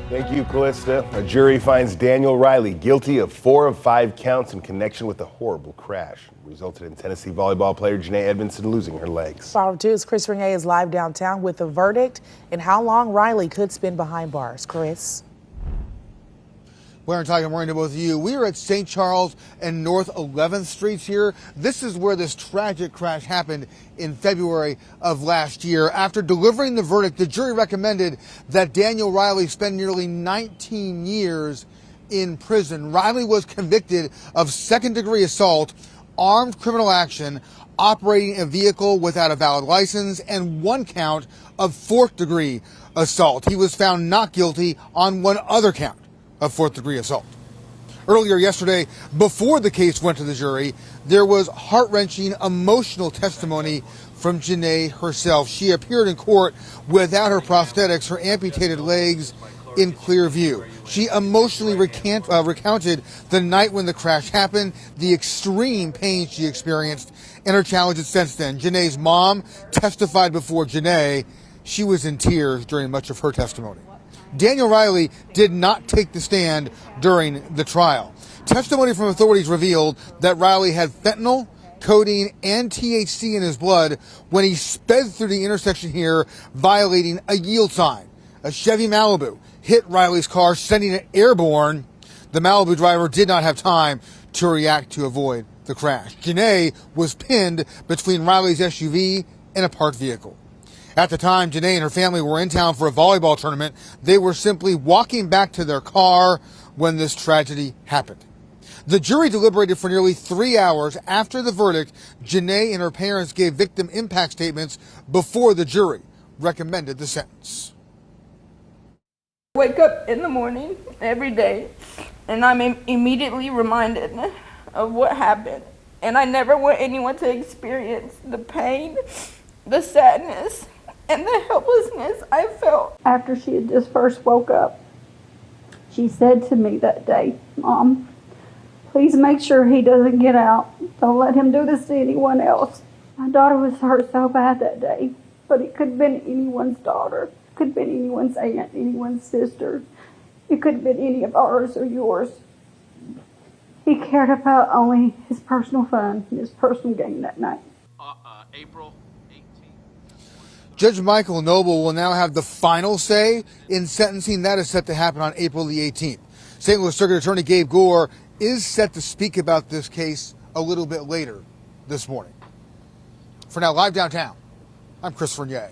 Thank you, Callista. A jury finds Daniel Riley guilty of 4 of 5 counts in connection with the horrible crash. It resulted in Tennessee volleyball player Janae Edmondson losing her legs. 502's Chris Regnier is live downtown with the verdict and how long Riley could spend behind bars. Chris. We're talking good morning to both of you. We are at St. Charles and North 11th Streets here. This is where this tragic crash happened in February of last year. After delivering the verdict, the jury recommended that Daniel Riley spend nearly 19 years in prison. Riley was convicted of second-degree assault, armed criminal action, operating a vehicle without a valid license, and 1 count of fourth-degree assault. He was found not guilty on 1 other count of fourth-degree assault. Earlier yesterday, before the case went to the jury, there was heart-wrenching, emotional testimony from Janae herself. She appeared in court without her prosthetics, her amputated legs in clear view. She emotionally recounted the night when the crash happened, the extreme pain she experienced, and her challenges since then. Janae's mom testified before Janae. She was in tears during much of her testimony. Daniel Riley did not take the stand during the trial. Testimony from authorities revealed that Riley had fentanyl, codeine, and THC in his blood when he sped through the intersection here, violating a yield sign. A Chevy Malibu hit Riley's car, sending it airborne. The Malibu driver did not have time to react to avoid the crash. Janae was pinned between Riley's SUV and a parked vehicle. At the time, Janae and her family were in town for a volleyball tournament. They were simply walking back to their car when this tragedy happened. The jury deliberated for nearly 3 hours. After the verdict, Janae and her parents gave victim impact statements before the jury recommended the sentence. I wake up in the morning every day and I'm immediately reminded of what happened. And I never want anyone to experience the pain, the sadness, and the helplessness I felt. After she had just first woke up, she said to me that day, "Mom, please make sure he doesn't get out. Don't let him do this to anyone else." My daughter was hurt so bad that day, but it could have been anyone's daughter. It could have been anyone's aunt, anyone's sister. It could have been any of ours or yours. He cared about only his personal fun and his personal gain that night. April 18th. Judge Michael Noble will now have the final say in sentencing. That is set to happen on April the 18th. St. Louis Circuit Attorney Gabe Gore is set to speak about this case a little bit later this morning. For now, live downtown, I'm Chris Regnier.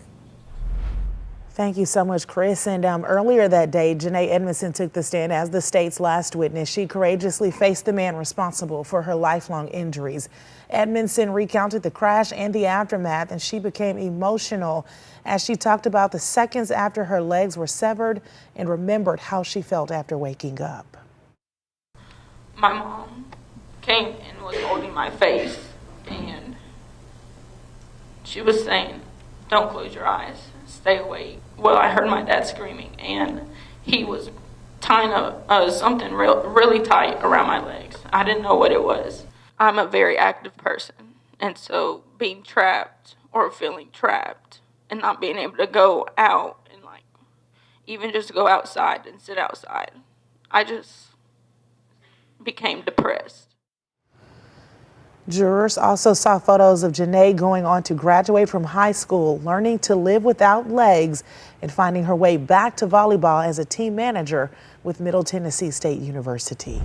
Thank you so much, Chris. And earlier that day, Janae Edmondson took the stand as the state's last witness. She courageously faced the man responsible for her lifelong injuries. Edmondson recounted the crash and the aftermath, and she became emotional as she talked about the seconds after her legs were severed and remembered how she felt after waking up. My mom came and was holding my face and she was saying, "Don't close your eyes, stay awake." Well, I heard my dad screaming and he was tying something really tight around my legs. I didn't know what it was. I'm a very active person, and so being trapped or feeling trapped and not being able to go out and even just go outside and sit outside, I just became depressed. Jurors also saw photos of Janae going on to graduate from high school, learning to live without legs, and finding her way back to volleyball as a team manager with Middle Tennessee State University.